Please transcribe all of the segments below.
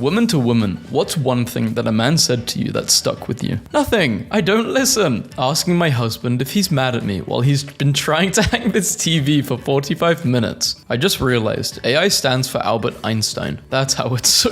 Woman to woman, what's one thing that a man said to you that stuck with you? Nothing. I don't listen. Asking my husband if he's mad at me while he's been trying to hang this TV for 45 minutes. I just realized AI stands for Albert Einstein. That's how it's so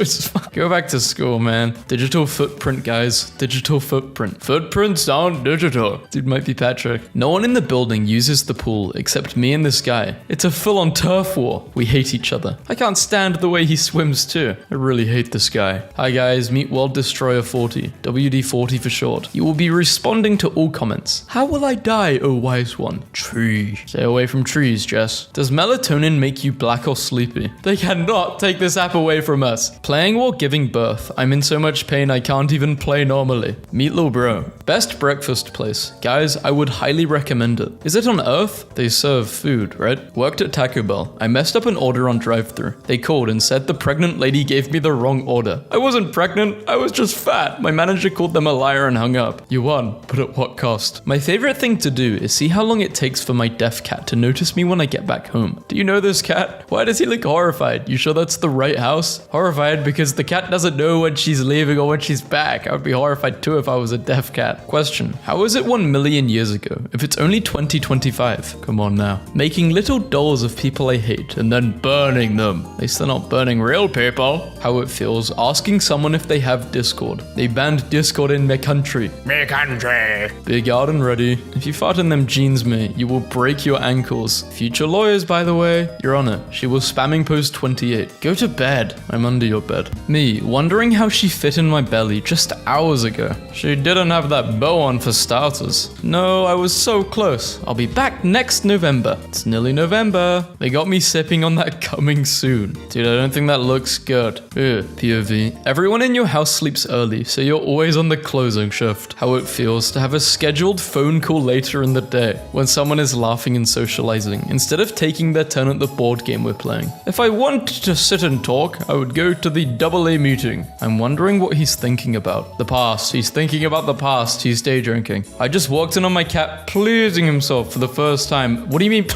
Go back to school, man. Digital footprint, guys. Digital footprint. Footprints sound digital. Dude might be Patrick. No one in the building uses the pool except me and this guy. It's a full-on turf war. We hate each other. I can't stand the way he swims too. I really hate this guy. Hi guys, meet World Destroyer 40. WD-40 for short. You will be responding to all comments. How will I die, oh wise one? Tree. Stay away from trees, Jess. Does melatonin make you black or sleepy? They cannot take this app away from us. Playing while giving birth. I'm in so much pain I can't even play normally. Meet Lil Bro. Best breakfast place. Guys, I would highly recommend it. Is it on Earth? They serve food, right? Worked at Taco Bell. I messed up an order on drive-thru. They called and said the pregnant lady gave me the wrong order. I wasn't pregnant, I was just fat. My manager called them a liar and hung up. You won, but at what cost? My favorite thing to do is see how long it takes for my deaf cat to notice me when I get back home. Do you know this cat? Why does he look horrified? You sure that's the right house? Horrified because the cat doesn't know when she's leaving or when she's back. I would be horrified too if I was a deaf cat. Question: how was it 1 million years ago if it's only 2025? Come on now. Making little dolls of people I hate and then burning them. At least they're not burning real people. How it feels asking someone if they have Discord. They banned Discord in my country. My country. Big out and ready. If you fart in them jeans, mate, you will break your ankles. Future lawyers, by the way. Your Honor, she was spamming post 28. Go to bed. I'm under your bed. Me, wondering how she fit in my belly just hours ago. She didn't have that bow on for starters. No, I was so close. I'll be back next November. It's nearly November. They got me sipping on that coming soon. Dude, I don't think that looks good. Ugh, POV. Everyone in your house sleeps early, so you're always on the closing shift. How it feels to have a scheduled phone call later in the day when someone is laughing and socializing instead of taking their turn at the board game we're playing. If I wanted to sit and talk, I would go to the AA meeting. I'm wondering what he's thinking about. The past. He's thinking about the past. He's day drinking. I just walked in on my cat pleasing himself for the first time. What do you mean?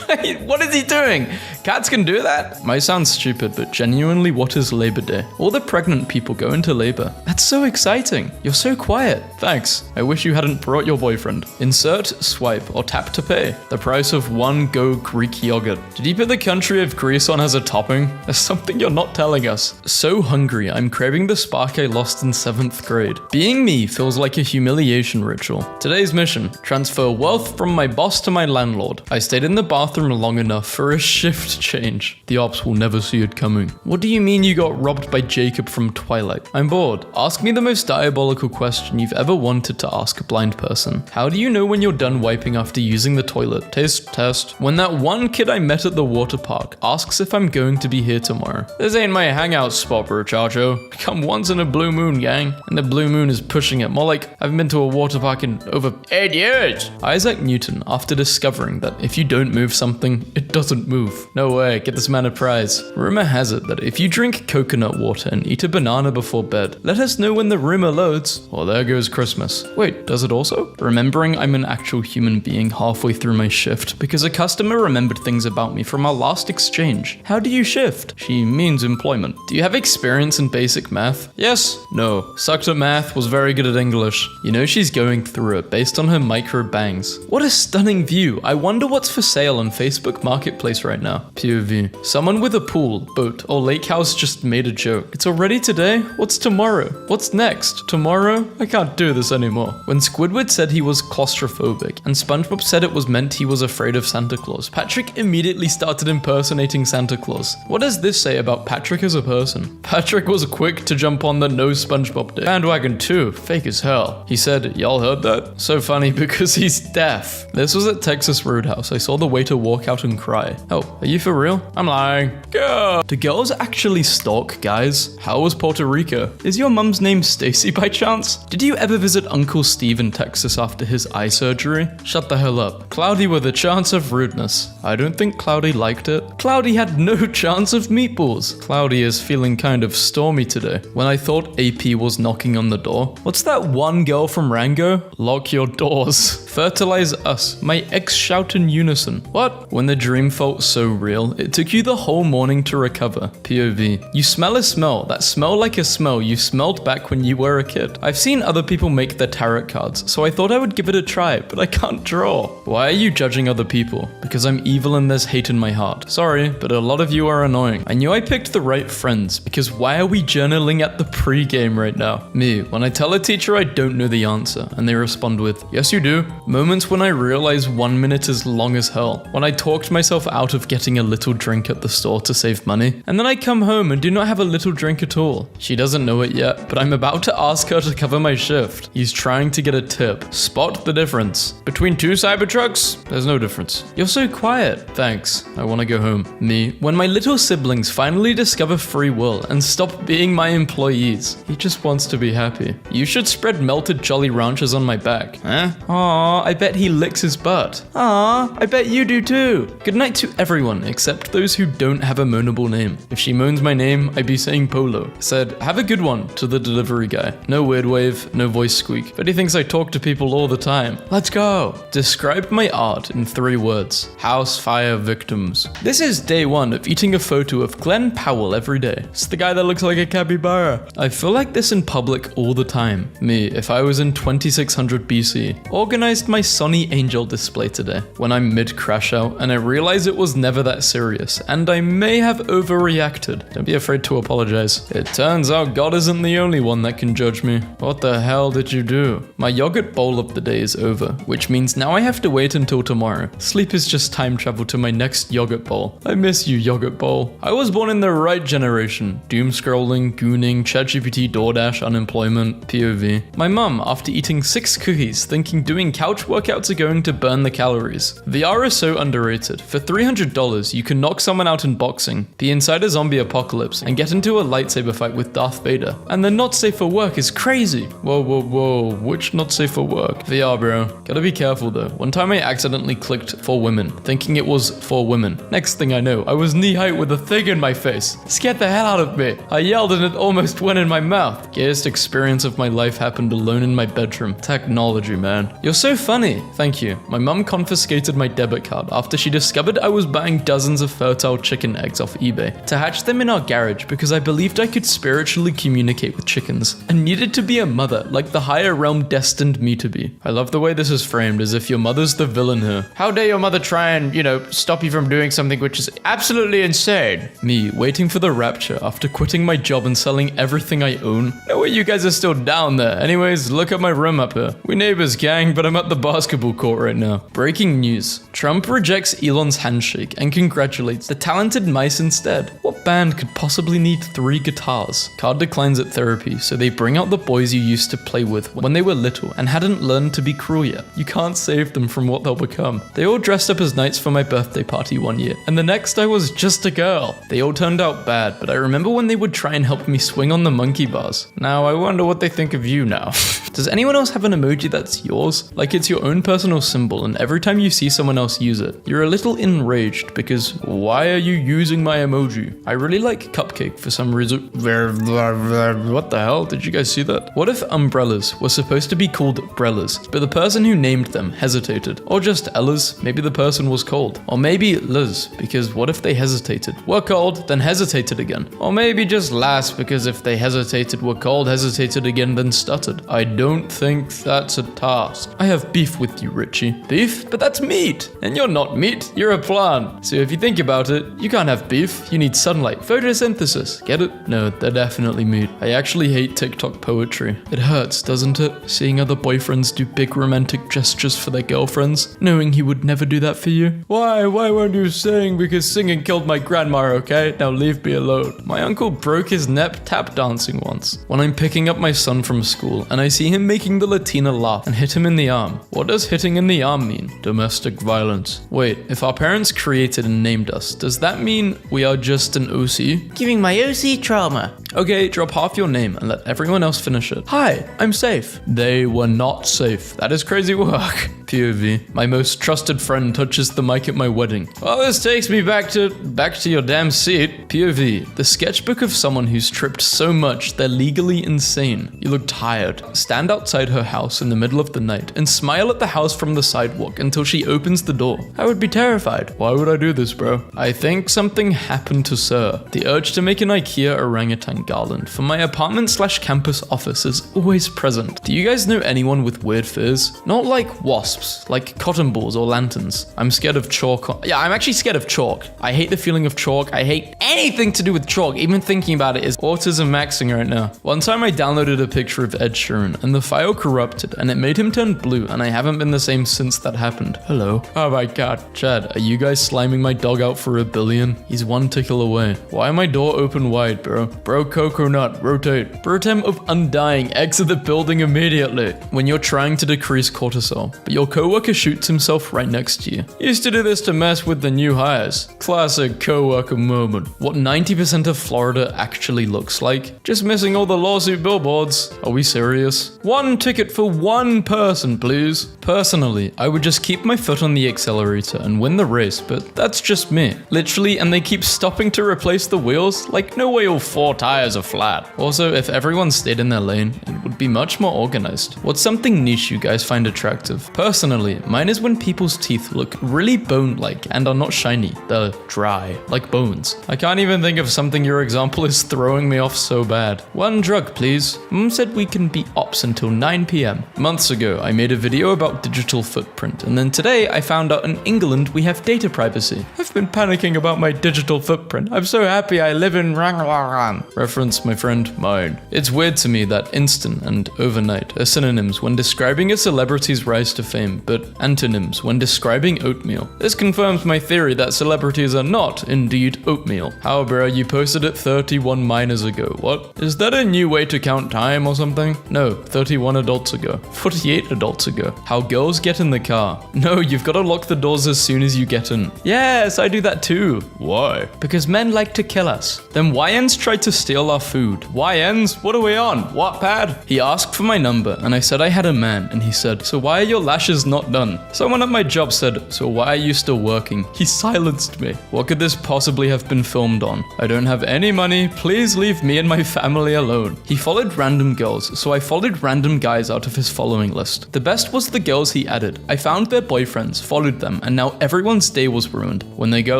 What is he doing? Cats can do that? Might sound stupid, but genuinely, what is Labor Day? All the pregnant people go into labor. That's so exciting. You're so quiet. Thanks. I wish you hadn't brought your boyfriend. Insert, swipe, or tap to pay. The price of one Go Greek yogurt. Did you put the country of Greece on as a topping? There's something you're not telling us. So hungry, I'm craving the spark I lost in 7th grade. Being me feels like a humiliation ritual. Today's mission: transfer wealth from my boss to my landlord. I stayed in the bathroom long enough for a shift change. The ops will never see it coming. What do you mean you got robbed by Jacob from Twilight? I'm bored. Ask me the most diabolical question you've ever wanted to ask a blind person. How do you know when you're done wiping after using the toilet? Taste test. When that one kid I met at the water park asks if I'm going to be here tomorrow. This ain't my hangout spot, brochacho. Come once in a blue moon, gang. And the blue moon is pushing it. More like I've been to a water park in over 8 years. Isaac Newton, after discovering that if you don't move something, it doesn't move. No way, get this man a prize. Rumor has it that if you drink coconut water and eat a banana before bed, let us know when the rumor loads. Well, there goes Christmas. Wait, does it also? Remembering I'm an actual human being halfway through my shift because a customer remembered things about me from our last exchange. How do you shift? She means employment. Do you have experience in basic math? Yes. No. Sucked at math, was very good at English. You know she's going through it based on her micro bangs. What a stunning view. I wonder what's for sale on Facebook Marketplace right now. POV. Someone with a pool, boat, or lake house just made a joke. It's already today? What's tomorrow? What's next? Tomorrow? I can't do this anymore. When Squidward said he was claustrophobic and SpongeBob said it was meant he was afraid of Santa Claus, Patrick immediately started impersonating Santa Claus. What does this say about Patrick as a person? Patrick was quick to jump on the no SpongeBob day bandwagon too, fake as hell. He said, y'all heard that? So funny because he's deaf. This was at Texas Roadhouse. I saw the waiter walk out and cry. Oh, are you for real? I'm lying. Go. Do girls actually stalk guys? How was Puerto Rico? Is your mum's name Stacy by chance? Did you ever visit Uncle Steve in Texas after his eye surgery? Shut the hell up. Cloudy with a chance of rudeness. I don't think Cloudy liked it. Cloudy had no chance of meatballs. Cloudy is feeling kind of stormy today. When I thought AP was knocking on the door. What's that one girl from Rango? Lock your doors. Fertilize us. My ex shout in unison. What? When the dream felt so real, it took you the whole morning to recover. POV. You smell a smell. That smell like a smell you smelled back when you were a kid. I've seen other people make their tarot cards, so I thought I would give it a try, but I can't draw. Why are you judging other people? Because I'm evil and there's hate in my heart. Sorry, but a lot of you are annoying. I knew I picked the right friends, because why are we journaling at the pre-game right now? Me, when I tell a teacher I don't know the answer, and they respond with, yes you do. Moments when I realize 1 minute is long as hell. When I talked myself out of getting a little drink at the store to save money, and then I come home and do not have a little drink at all. She doesn't know it yet, but I'm about to ask her to cover my shift. He's trying to get a tip. Spot the difference. Between two Cybertrucks, there's no difference. You're so quiet. Thanks. I want to go home. Me, when my little siblings finally discover free will and stop being my employees. He just wants to be happy. You should spread melted Jolly Ranchers on my back. Huh? Aw, I bet he licks his butt. Aw, I bet you do too. Good night to everyone except those who don't have a moanable name. If she moans my name, I'd be saying Polo. Said, have a good one to the delivery guy. No weird wave, no voice squeak. But he thinks I talk to people all the time. Let's go. Describe my art in 3 words. House fire victims. This is day 1 of eating a photo of Glenn Powell every day. It's the guy that looks like a capybara. I feel like this in public all the time. Me, if I was in 2600 BC, organized my Sonny Angel display today when I'm mid crash out and I realize it was never that serious and I may have overreacted. Don't be afraid to apologize. It turns out God isn't the only one that can judge me. What the hell did you do? My yogurt bowl of the day is over, which means now I have to wait until tomorrow. Sleep is just time travel to my next yogurt bowl. I miss you, yogurt bowl. I was born in the right generation. Doom scrolling, gooning, ChatGPT, DoorDash, unemployment, POV. My mum, after eating 6 cookies, thinking doing couch workouts are going to burn the calories. VR is so underrated. For $300, you can knock someone out in boxing, be inside a zombie apocalypse, and get into a lightsaber fight with Darth Vader. And the not safe for work is crazy. Whoa, whoa, whoa. Which not safe for work? VR, bro. Gotta be careful though. One time I accidentally clicked for women, thinking it was for women. Next thing I know, I was knee height with a thing in my face. Scared the hell out of me. I yelled and it almost went in my mouth. Gayest experience of my life happened alone in my bedroom. Technology, man. You're so funny. Thank you. My mum confiscated my debit card after she discovered I was buying dozens of fertile chicken eggs off eBay to hatch them in our garage because I believed I could spiritually communicate with chickens and needed to be a mother like the higher realm destined me to be. I love the way this is framed as if your mother's the villain here. How dare your mother try and, stop you from doing something which is absolutely insane? Me, waiting for the rapture after quitting my job and selling everything I own. No way you guys are still down there. Anyways, look at my room up here. We neighbors, gang, but I'm at the basketball court right now. Breaking news. Trump rejects Elon's handshake and congratulates the talented mice instead. What band could possibly need 3 guitars? Card declines at therapy, so they bring out the boys you used to play with when they were little and hadn't learned to be cruel yet. You can't save them from what they'll become. They all dressed up as knights for my birthday party one year, and the next I was just a girl. They all turned out bad, but I remember when they would try and help me swing on the monkey bars. Now I wonder what they think of you now. Does anyone else have an emoji that's yours? Like it's your own personal symbol, and every time you see someone else use it, you're a little enraged because why are you using my emoji? I really like cupcake for some reason. What the hell? Did you guys see that? What if umbrellas were supposed to be called brellas, but the person who named them hesitated? Or just Ellas, maybe the person was cold. Or maybe Liz, because what if they hesitated? Were cold, then hesitated again. Or maybe just Lass, because if they hesitated, were cold, hesitated again, then stuttered. I don't think that's a task. I have beef with you, Richie. Beef? But that's meat! And you're not meat, you're a plant. So if you think about it, you can't have beef, you need sunlight. Photosynthesis. Get it? No, they're definitely meat. I actually hate TikTok poetry. It hurts, doesn't it? Seeing other boyfriends do big romantic gestures for their girlfriends, knowing he would never do that for you. Why won't you sing? Because singing killed my grandma, okay? Now leave me alone. My uncle broke his neck tap dancing once. When I'm picking up my son from school and I see him making the Latina laugh and hit him in the arm. What does hitting in the arm mean? Domestic violence. Wait, if our parents created and named us, does that mean we are just an OC? Giving my OC trauma. Okay, drop half your name and let everyone else finish it. Hi, I'm safe. They were not safe. That is crazy work. POV. My most trusted friend touches the mic at my wedding. Well, this takes me back to your damn seat. POV. The sketchbook of someone who's tripped so much they're legally insane. You look tired. Stand outside her house in the middle of the night and smile at the house from the sidewalk until she opens the door. I would be terrified. Why would I do this, bro? I think something happened to Sir. The urge to make an IKEA orangutan garland for my apartment/campus office is always present. Do you guys know anyone with weird fears? Not like wasps, like cotton balls or lanterns. I'm scared of chalk. Yeah, I'm actually scared of chalk. I hate the feeling of chalk. I hate anything to do with chalk. Even thinking about it is autism maxing right now. One time I downloaded a picture of Ed Sheeran and the file corrupted and it made him turn blue, and I haven't been the same since that happened. Hello. Oh my god. Chad, are you guys sliming my dog out for $1 billion? He's one tickle away. Why my door open wide, bro? Bro, coconut, rotate. Brotem of undying, exit the building immediately. When you're trying to decrease cortisol, but your coworker shoots himself right next to you. Used to do this to mess with the new hires. Classic coworker moment. What 90% of Florida actually looks like? Just missing all the lawsuit billboards. Are we serious? One ticket for one person, please. Personally, I would just keep my foot on the accelerator and win the race, but that's just me. Literally, and they keep stopping to replace the wheels. Like, no way all 4 tires are flat. Also, if everyone stayed in their lane, it would be much more organized. What's something niche you guys find attractive? Personally, mine is when people's teeth look really bone-like and are not shiny. They're dry, like bones. I can't even think of something. Your example is throwing me off so bad. One drug, please. Mom said we can be ops until 9 p.m. Months ago, I made a video about digital footprint, and then today I found out in England we have data privacy. I've been panicking about my digital footprint. I'm so happy I live in reference my friend mine. It's weird to me that instant and overnight are synonyms when describing a celebrity's rise to fame, but antonyms when describing oatmeal. This confirms my theory that celebrities are not indeed oatmeal. How, bro, you posted it 31 minors ago. What? Is that a new way to count time or something? No, 31 adults ago. 48 adults ago. How girls get in the car. No, you've got to lock the doors as soon as you get in. Yes, I do that too. Why? Because men like to kill us. Then YNs tried to steal our food. YNs? What are we on? Wattpad? He asked for my number and I said I had a man, and he said, so why are your lashes not done? Someone at my job said, so why are you still working? He silenced me. What could this possibly have been filmed on? I don't have any money. Please leave me and my family alone. He followed random girls, so I followed random guys out of his following list. The best was the girls he added. I found their boyfriends, followed them, and now everyone's day was ruined. When they go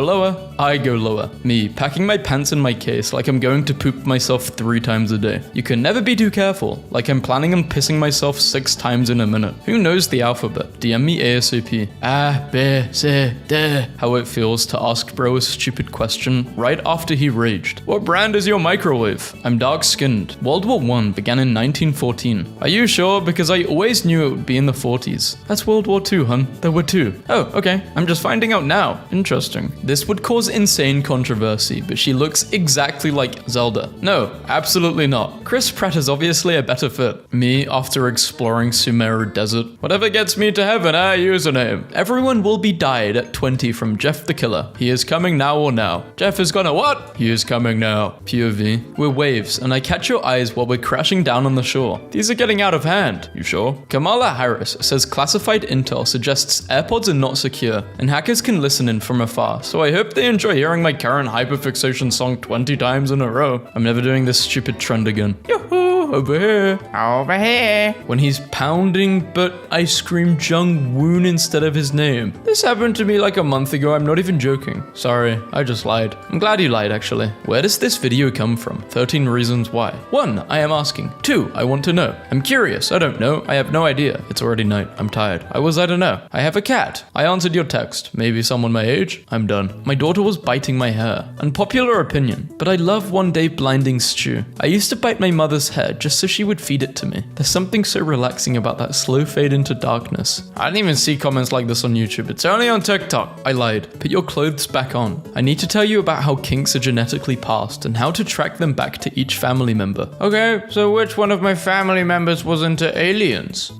lower, I go lower. Me, packing my pants in my case like I'm going to poop myself 3 times a day. You can never be too careful, like I'm planning on pissing myself 6 times in a minute. Who knows the alphabet? DM me ASAP. A, B, C, D. How it feels to ask bro a stupid question right after he raged. What brand is your microwave? I'm dark-skinned. World War I began in 1914. Are you sure? Because I always knew it would be in the 40s. That's World War II, hun. There were 2. Oh, okay. I'm just finding out now. Interesting. This would cause insane controversy, but she looks exactly like Zelda. No, absolutely not. Chris Pratt is obviously a better fit. Me, after exploring Sumeru Desert. Whatever gets me to heaven, username. Everyone will be died at 20 from Jeff the Killer. He is coming now or now. Jeff is gonna what? He is coming now. POV. We're waves, and I catch your eyes while we're crashing down on the shore. These are getting out of hand. You sure? Kamala Harris says classified intel suggests AirPods are not secure, and hackers can listen in from afar, so I hope they enjoy hearing my current hyperfixation song 20 times in a row. I'm never doing this stupid trend again. Yoo-hoo! Over here. Over here. When he's pounding but ice cream Jung Woon instead of his name. This happened to me like a month ago. I'm not even joking. Sorry, I just lied. I'm glad you lied, actually. Where does this video come from? 13 reasons why. 1, I am asking. 2, I want to know. I'm curious. I don't know. I have no idea. It's already night. I'm tired. I don't know. I have a cat. I answered your text. Maybe someone my age? I'm done. My daughter was biting my hair. Unpopular opinion, but I love one day blinding stew. I used to bite my mother's hair just so she would feed it to me. There's something so relaxing about that slow fade into darkness. I didn't even see comments like this on YouTube. It's only on TikTok. I lied. Put your clothes back on. I need to tell you about how kinks are genetically passed and how to track them back to each family member. Okay, so which one of my family members was into aliens?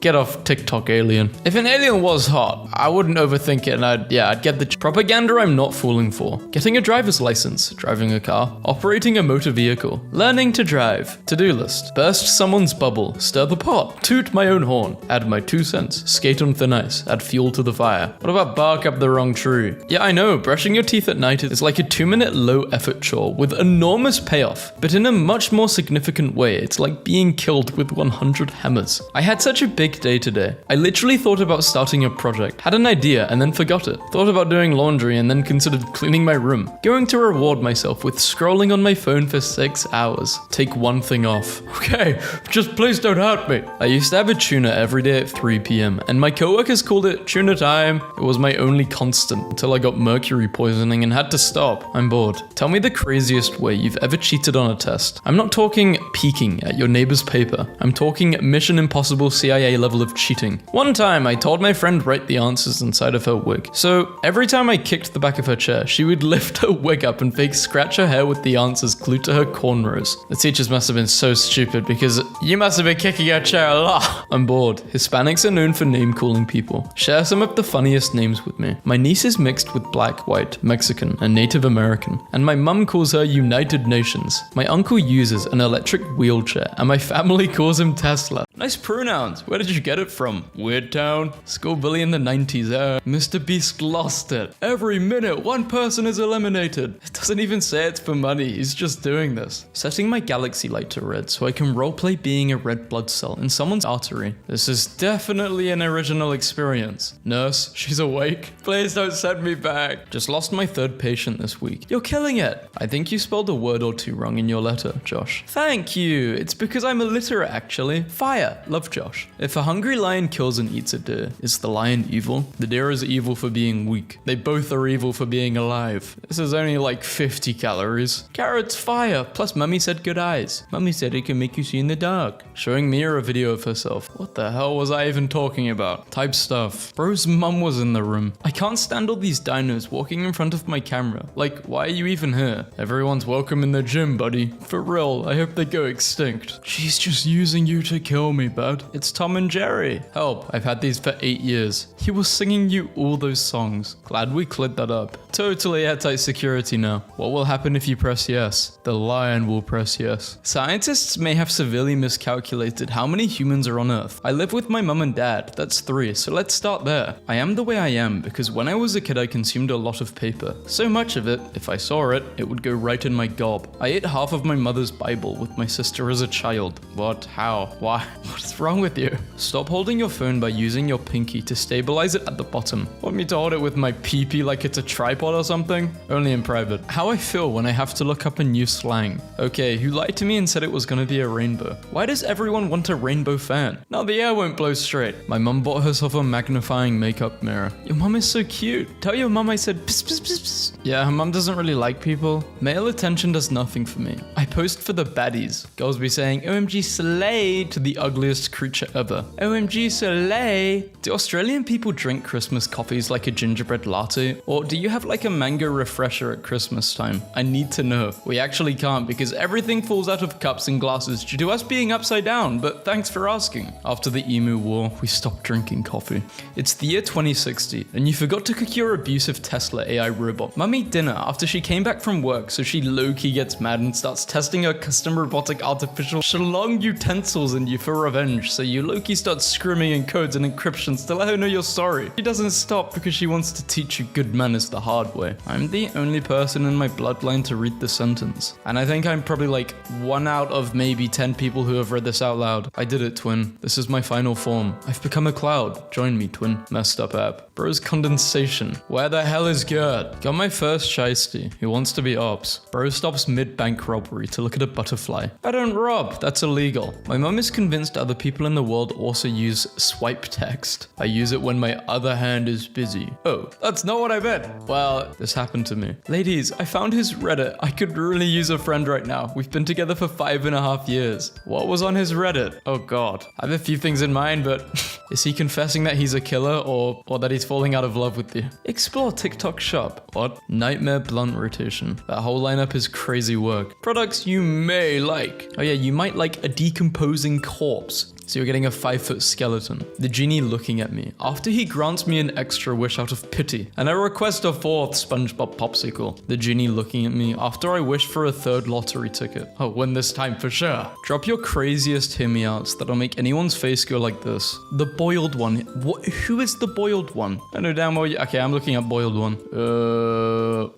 Get off TikTok, alien. If an alien was hot, I wouldn't overthink it, and I'd get the propaganda I'm not falling for. Getting a driver's license, driving a car, operating a motor vehicle, learning to drive, to-do list, burst someone's bubble, stir the pot, toot my own horn, add my 2 cents, skate on thin ice, add fuel to the fire. What about bark up the wrong tree? Yeah, I know, brushing your teeth at night is like a 2-minute low-effort chore with enormous payoff, but in a much more significant way, it's like being killed with 100 hammers. I had such a big day today. I literally thought about starting a project, had an idea and then forgot it, thought about doing laundry and then considered cleaning my room, going to reward myself with scrolling on my phone for 6 hours. Take one thing off. Okay, just please don't hurt me. I used to have a tuna every day at 3 p.m. and my coworkers called it tuna time. It was my only constant until I got mercury poisoning and had to stop. I'm bored. Tell me the craziest way you've ever cheated on a test. I'm not talking peeking at your neighbor's paper. I'm talking Mission Impossible CIA level of cheating. One time I told my friend write the answers inside of her wig. So every time I kicked the back of her chair, she would lift her wig up and fake scratch her hair with the answers glued to her cornrows. The teachers must have been so stupid because you must have been kicking her chair a lot. I'm bored. Hispanics are known for name calling people. Share some of the funniest names with me. My niece is mixed with black, white, Mexican, and Native American, and my mum calls her United Nations. My uncle uses an electric wheelchair, and my family calls him Tesla. Nice pronouns. Where did you get it from? Weird Town? School bully in the 90s, Mr. Beast lost it. Every minute, one person is eliminated. It doesn't even say it's for money. He's just doing this. Setting my galaxy light to red so I can roleplay being a red blood cell in someone's artery. This is definitely an original experience. Nurse, she's awake. Please don't send me back. Just lost my 3rd patient this week. You're killing it. I think you spelled a word or 2 wrong in your letter, Josh. Thank you. It's because I'm illiterate, actually. Fire. Love, Josh. If a hungry lion kills and eats a deer, is the lion evil? The deer is evil for being weak. They both are evil for being alive. This is only like 50 calories. Carrots fire. Plus, Mummy said good eyes. Mummy said it can make you see in the dark. Showing Mia a video of herself. What the hell was I even talking about? Type stuff. Bro's mum was in the room. I can't stand all these dinos walking in front of my camera. Like, why are you even here? Everyone's welcome in the gym, buddy. For real, I hope they go extinct. She's just using you to kill me, bud. It's Tom and Jerry. Help, I've had these for 8 years. He was singing you all those songs. Glad we cleared that up. Totally airtight security now. What will happen if you press yes? The lion will press yes. Scientists may have severely miscalculated how many humans are on Earth. I live with my mum and dad. That's 3, so let's start there. I am the way I am because when I was a kid I consumed a lot of paper. So much of it, if I saw it, it would go right in my gob. I ate half of my mother's Bible with my sister as a child. What? How? Why? What's wrong with you? Stop holding your phone by using your pinky to stabilize it at the bottom. Want me to hold it with my pee-pee like it's a tripod or something? Only in private. How I feel when I have to look up a new slang. Okay, who lied to me and said it was gonna be a rainbow? Why does everyone want a rainbow fan? Now the air won't blow straight. My mum bought herself a magnifying makeup mirror. Your mum is so cute. Tell your mum I said pss pss pss pss. Yeah, her mum doesn't really like people. Male attention does nothing for me. I post for the baddies. Girls be saying OMG slay to the ugliest creature ever. OMG slay. Do Australian people drink Christmas coffees like a gingerbread latte? Or do you have like a mango refresher at Christmas time? I need to know. We actually can't because everything falls out of cups and glasses due to us being upside down, but thanks for asking. After the emu war, we stopped drinking coffee. It's the year 2060, and you forgot to cook your abusive Tesla AI robot. Mum ate dinner after she came back from work, so she low-key gets mad and starts testing her custom robotic artificial shalong utensils in you for revenge, so you low-key start screaming in codes and encryptions to let her know you're sorry. She doesn't stop because she wants to teach you good manners the hard way. I'm the only person in my bloodline to read the sentence, and I think I'm probably like 1 out of maybe 10 people who have read this out loud. I did it, twin. This is my final form. I've become a cloud. Join me, twin. Messed up app. Bro's condensation. Where the hell is Gert? Got my first shiesty. Who wants to be ops? Bro stops mid-bank robbery to look at a butterfly. I don't rob. That's illegal. My mum is convinced other people in the world also use swipe text. I use it when my other hand is busy. Oh, that's not what I meant. Well, this happened to me. Ladies, I found his Reddit. I could really use a friend right now. We've been together for 5.5 years. What was on his Reddit? Oh god. I have a few things in mind, but is he confessing that he's a killer or that he's falling out of love with you? Explore TikTok shop. What? Nightmare blunt rotation. That whole lineup is crazy work. Products you may like. Oh yeah, you might like a decomposing corpse. So you're getting a 5-foot skeleton. The genie looking at me after he grants me an extra wish out of pity, and I request a 4th SpongeBob popsicle. The genie looking at me after I wish for a 3rd lottery ticket. I'll win this time for sure. Drop your craziest hear me outs that'll make anyone's face go like this. The boiled one. What? Who is the boiled one? I know damn well. Okay, I'm looking at boiled one.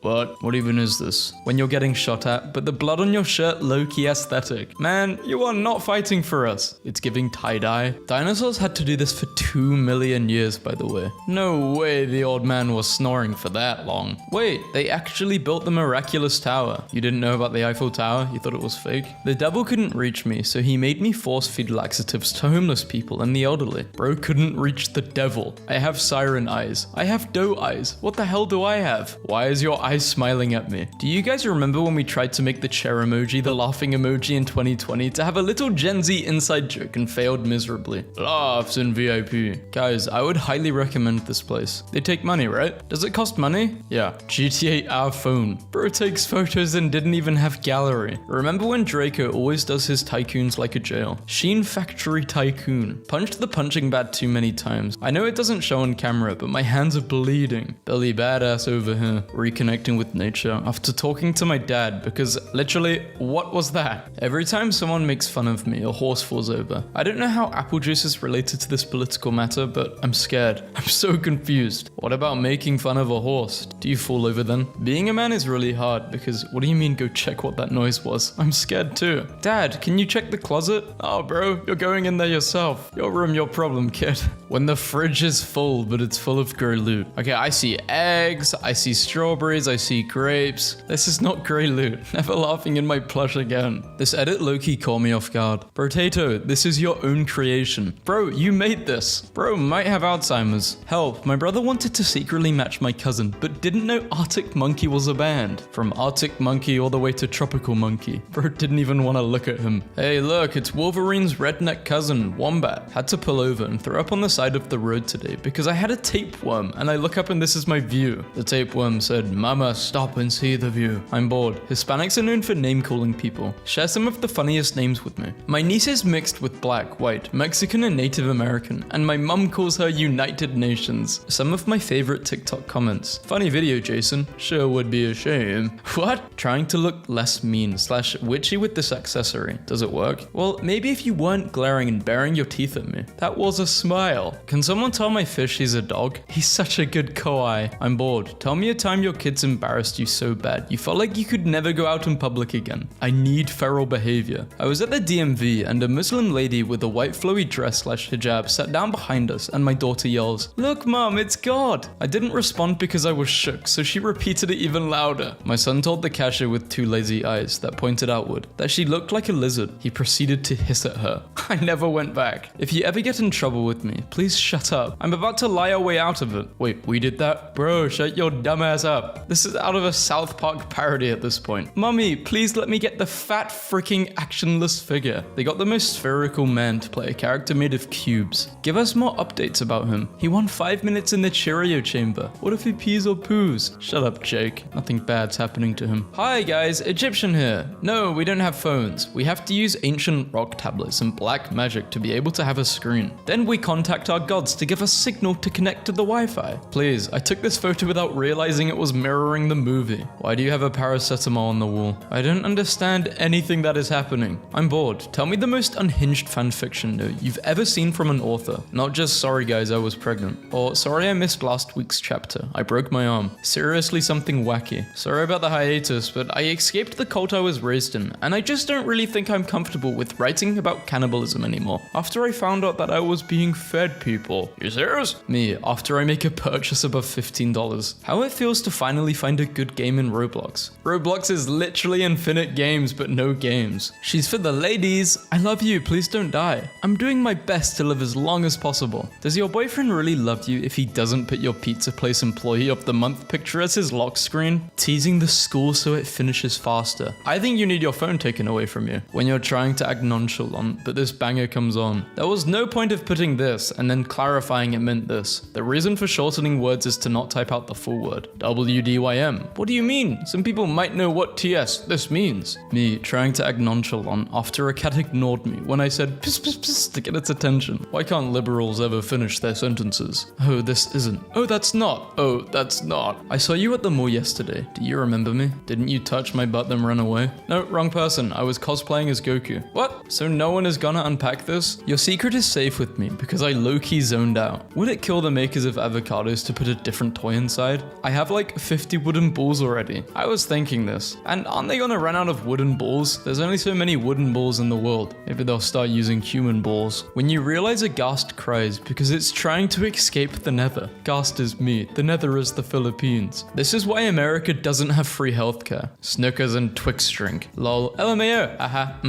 What? What even is this? When you're getting shot at, but the blood on your shirt low-key aesthetic. Man, you are not fighting for us. It's giving tie-dye. Dinosaurs had to do this for 2 million years, by the way. No way the old man was snoring for that long. Wait, they actually built the miraculous tower. You didn't know about the Eiffel Tower? You thought it was fake? The devil couldn't reach me, so he made me force-feed laxatives to homeless people and the elderly. Bro couldn't reach the devil. I have siren eyes. I have doe eyes. What the hell do I have? Why is your eye smiling at me? Do you guys remember when we tried to make the chair emoji the laughing emoji in 2020 to have a little Gen Z inside joke and failed miserably? Laughs in VIP. Guys, I would highly recommend this place. They take money, right? Does it cost money? Yeah. GTA our phone. Bro takes photos and didn't even have gallery. Remember when Draco always does his tycoons like a jail? Sheen Factory Tycoon. Punched the punching bag too many times. I know it doesn't show on camera, but my hands are bleeding. Billy Badass over here. Reconnecting with nature after talking to my dad because literally, what was that? Every time someone makes fun of me, a horse falls over. I don't know how apple juice is related to this political matter, but I'm scared. I'm so confused. What about making fun of a horse? Do you fall over then? Being a man is really hard because what do you mean go check what that noise was? I'm scared too. Dad, can you check the closet? Oh bro, you're going in there yourself. Your room, your problem, kid. When the fridge is full, but it's full of grey loot. Okay, I see eggs, I see strawberries, I see grapes. This is not grey loot. Never laughing in my plush again. This edit low-key caught me off guard. Brotato, this is your own creation. Bro, you made this. Bro might have Alzheimer's. Help, my brother wanted to secretly match my cousin, but didn't know Arctic Monkey was a band. From Arctic Monkey all the way to Tropical Monkey. Bro didn't even want to look at him. Hey look, it's Wolverine's redneck cousin, Wombat. Had to pull over and throw up on the side of the road today because I had a tapeworm and I look up and this is my view. The tapeworm said, Mama, stop and see the view. I'm bored. Hispanics are known for name calling people. Share some of the funniest names with me. My niece is mixed with black, white, Mexican and Native American, and my mum calls her United Nations. Some of my favorite TikTok comments. Funny video, Jason. Sure would be a shame. What? Trying to look less mean / witchy with this accessory. Does it work? Well, maybe if you weren't glaring and baring your teeth at me. That was a smile. Can someone tell my fish he's a dog? He's such a good koi. I'm bored. Tell me a time your kids embarrassed you so bad you felt like you could never go out in public again. I need feral behavior. I was at the DMV and a Muslim lady with a white flowy dress / hijab sat down behind us and my daughter yells, Look mom, it's God. I didn't respond because I was shook, so she repeated it even louder. My son told the cashier with 2 lazy eyes that pointed outward that she looked like a lizard. He proceeded to hiss at her. I never went back. If you ever get in trouble with me, please shut up. I'm about to lie our way out of it. Wait, we did that? Bro, shut your dumb ass up. This is out of a South Park parody at this point. Mummy, please let me get the fat freaking actionless figure. They got the most spherical man to play a character made of cubes. Give us more updates about him. He won 5 minutes in the Cheerio chamber. What if he pees or poos? Shut up, Jake. Nothing bad's happening to him. Hi guys, Egyptian here. No, we don't have phones. We have to use ancient rock tablets and black magic to be able to have a screen. Then we contact our gods to give us signal to connect to the Wi-Fi. Please, I took this photo without realizing it was mirroring the movie. Why do you have a paracetamol on the wall? I don't understand anything that is happening. I'm bored. Tell me the most unhinged fanfiction note you've ever seen from an author. Not just sorry guys, I was pregnant. Or sorry I missed last week's chapter. I broke my arm. Seriously something wacky. Sorry about the hiatus, but I escaped the cult I was raised in, and I just don't really think I'm comfortable with writing about cannibalism anymore. After I found out that I was being fed people. You serious? Me, after I make a purchase above $15. How it feels to finally find a good game in Roblox. Roblox is literally infinite games, but no games. She's for the ladies. I love you, please don't die. I'm doing my best to live as long as possible. Does your boyfriend really love you if he doesn't put your pizza place employee of the month picture as his lock screen? Teasing the school so it finishes faster. I think you need your phone taken away from you when you're trying to act nonchalant, but this banger comes on. There was no point of putting this and then clarifying it meant this. The reason for shortening words is to not type out the full word. WDYM. What do you mean? Some people might know what TS this means. Me trying to act nonchalant after a cat ignored me when I said piss to get its attention. Why can't liberals ever finish their sentences? Oh, this isn't. Oh, that's not. Oh, that's not. I saw you at the mall yesterday. Do you remember me? Didn't you touch my butt then run away? No, wrong person. I was cosplaying as Goku. What? So no one is gonna unpack this? Your secret is safe with me because I low-key zoned out. Would it kill the makers of avocados to put a different toy inside? I have like 50 wooden balls already. I was thinking this. And aren't they gonna run out of wooden balls? There's only so many wooden balls in the world. Maybe they'll start using human balls. When you realize a ghast cries because it's trying to escape the nether. Ghast is me. The nether is the Philippines. This is why America doesn't have free healthcare. Snickers and Twix drink. Lol. LMAO. Aha.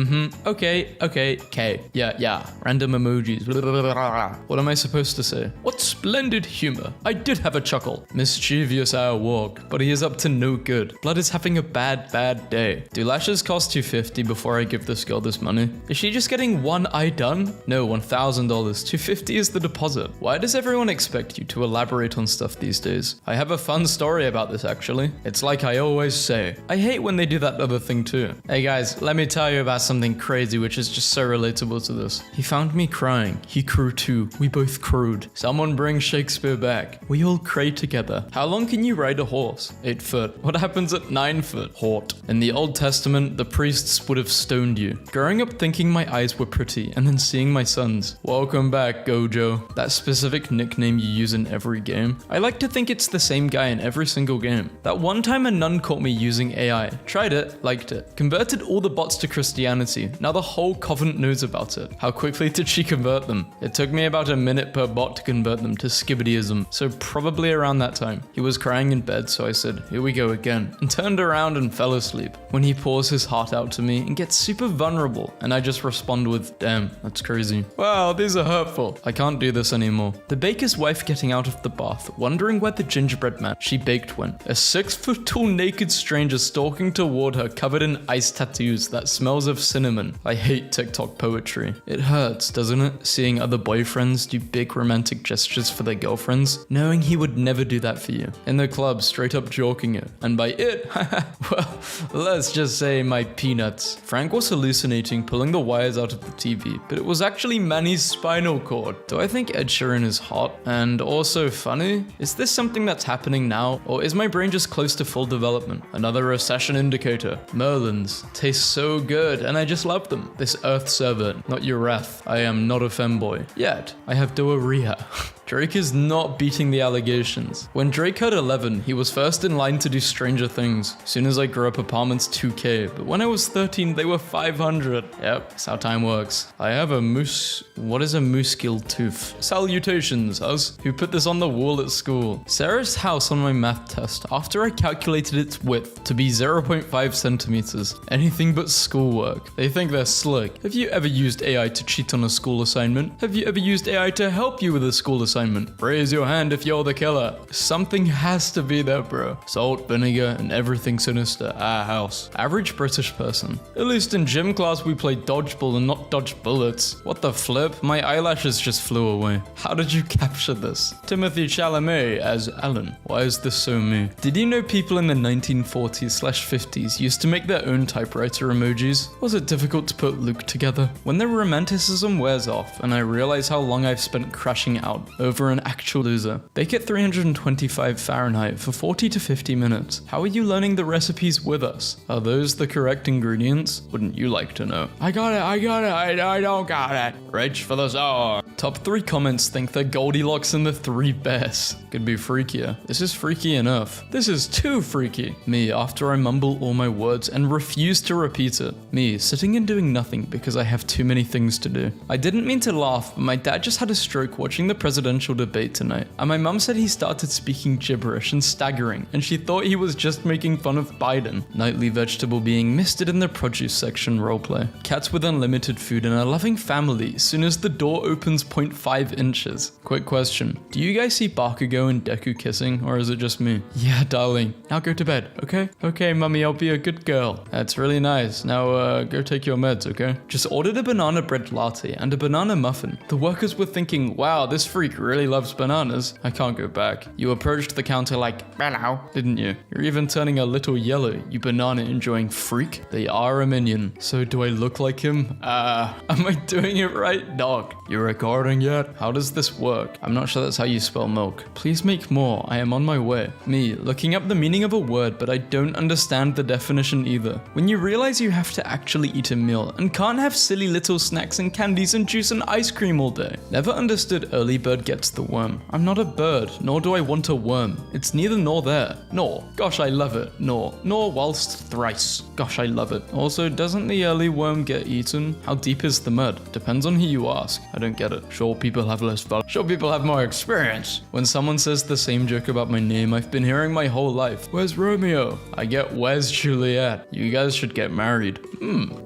Okay. K. Yeah. Random emojis. What am I supposed to say? What splendid humor. I did have a chuckle. Mischievous our walk, but he is up to no good. Blood is having a bad day. Do lashes cost $250 before I give this girl this money? Is she just getting one eye done? No, $1,000. $250 is the deposit. Why does everyone expect you to elaborate on stuff these days? I have a fun story about this actually. It's like I always say. I hate when they do that other thing too. Hey guys, let me tell you about something crazy which is just so relatable to this. He found me crying. He crew too. We both crewed. Someone bring Shakespeare back. We all cray together. How long can you ride a horse? 8 foot. What happens at 9 foot? Hort. In the Old Testament, the priests would have stoned you. Growing up thinking my eyes were pretty and then seeing my sons. Welcome back, Gojo. That specific nickname you use in every game. I like to think it's the same guy in every single game. That one time a nun caught me using AI. Tried it, liked it. Converted all the bots to Christianity. Now the whole Covenant knows about it. How quickly did she convert them? It took me about a minute per bot to convert them to skibbityism. So probably around that time. He was crying in bed, so I said, here we go again. And turned around and fell asleep. When he pours his heart out to me and gets super vulnerable. And I just respond with, damn, that's crazy. Wow, these are hurtful. I can't do this anymore. The baker's wife getting out of the bath, wondering where the gingerbread man she baked went. A 6-foot tall naked stranger stalking toward her covered in ice tattoos that smells of cinnamon. I hate TikTok poetry. It hurts, doesn't it? Seeing other boyfriends do big romantic gestures for their girlfriends, knowing he would never do that for you. In the club, straight up joking it. And by it, well, let's just say my peanuts. Frank was hallucinating, pulling the wires out of the TV, but it was actually Manny's spinal cord. Do I think Ed Sheeran is hot and also funny? Is this something that's happening now, or is my brain just close to full development? Another recession indicator. Merlins taste so good, and I just love them. This Earth server, not your wrath. I am not a femboy. Yet, I have diarrhea. Drake is not beating the allegations. When Drake had 11, he was first in line to do Stranger Things. Soon as I grew up, apartments 2K, but when I was 13, they were 500. Yep, that's how time works. I have a moose. What is a moose-gill tooth? Salutations, us, who put this on the wall at school. Sarah's house on my math test, after I calculated its width to be 0.5 centimeters. Anything but schoolwork. They think they're slick. Have you ever used AI to cheat on a school assignment? Have you ever used AI to help you with a school assignment? Raise your hand if you're the killer. Something has to be there, bro. Salt, vinegar, and everything sinister. Our house. Average British person. At least in gym class we played dodgeball and not dodge bullets. What the flip? My eyelashes just flew away. How did you capture this? Timothy Chalamet as Alan. Why is this so me? Did you know people in the 1940s/50s used to make their own typewriter emojis? Was it difficult to put Luke together? When the romanticism wears off and I realize how long I've spent crashing out over an actual loser. Bake at 325 Fahrenheit for 40 to 50 minutes. How are you learning the recipes with us? Are those the correct ingredients? Wouldn't you like to know? I got it, I don't got it. Reach for the star. Top 3 comments think they're Goldilocks and the 3 bears. Could be freakier. This is freaky enough. This is too freaky. Me, after I mumble all my words and refuse to repeat it. Me, sitting and doing nothing because I have too many things to do. I didn't mean to laugh, but my dad just had a stroke watching the presidential debate tonight, and my mum said he started speaking gibberish and staggering, and she thought he was just making fun of Biden. Nightly vegetable being misted in the produce section roleplay. Cats with unlimited food and a loving family as soon as the door opens 0.5 inches. Quick question, do you guys see Bakugo and Deku kissing, or is it just me? Yeah, darling. Now go to bed, okay? Okay, mummy, I'll be a good girl. That's really nice. Now, go take your meds, okay? Just ordered a banana bread latte and a banana muffin. The workers were thinking, wow, this freak really loves bananas. I can't go back. You approached the counter like, hello, didn't you? You're even turning a little yellow, you banana enjoying freak. They are a minion. So do I look like him? Am I doing it right? Dog, you recording yet? How does this work? I'm not sure that's how you spell milk. Please make more. I am on my way. Me, looking up the meaning of a word, but I don't understand the definition either. When you realize you have to actually eat a meal and can't have silly little snacks and candies and juice and ice cream all day. Never understood early bird gets the worm. I'm not a bird, nor do I want a worm. It's neither nor there. Nor. Gosh, I love it. Nor whilst thrice. Gosh, I love it. Also, doesn't the early worm get eaten? How deep is the mud? Depends on who you ask. I don't get it. Sure, people have less value. Sure, people have more experience. When someone says the same joke about my name I've been hearing my whole life. Where's Romeo? I get where's Juliet? You guys should get married.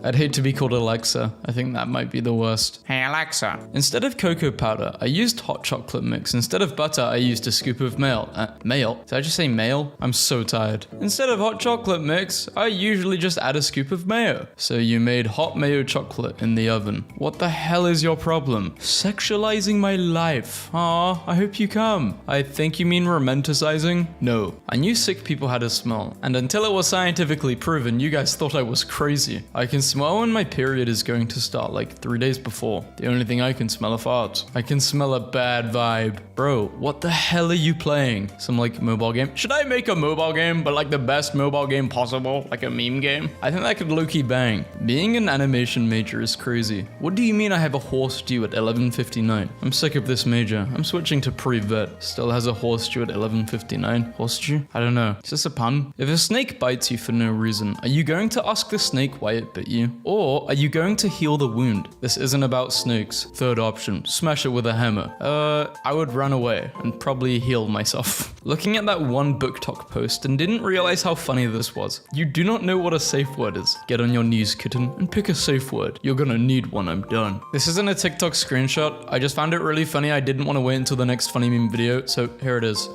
I'd hate to be called Alexa. I think that might be the worst. Hey Alexa. Instead of cocoa powder, I used hot chocolate mix. Instead of butter, I used a scoop of mail. Did I just say mail? I'm so tired. Instead of hot chocolate mix, I usually just add a scoop of mayo. So you made hot mayo chocolate in the oven. What the hell is your problem? Sexualizing my life. Aw, I hope you come. I think you mean romanticizing? No. I knew sick people had a smell, and until it was scientifically proven, you guys thought I was crazy. I can smell when my period is going to start like 3 days before. The only thing I can smell are farts. I can smell a bad vibe. Bro, what the hell are you playing? Some like mobile game? Should I make a mobile game, but like the best mobile game possible? Like a meme game? I think that could low-key bang. Being an animation major is crazy. What do you mean I have a horse due at 11:59? I'm sick of this major. I'm switching to pre-vet. Still has a horse due at 11:59. Horse due? I don't know. Is this a pun? If a snake bites you for no reason, are you going to ask the snake why it bit you? Or are you going to heal the wound? This isn't about snakes. Third option, smash it with a hammer. I would run away and probably heal myself. Looking at that one BookTok post and didn't realize how funny this was. You do not know what a safe word is. Get on your knees, kitten, and pick a safe word. You're gonna need one, I'm done. This isn't a TikTok screenshot. I just found it really funny. I didn't want to wait until the next funny meme video, so here it is.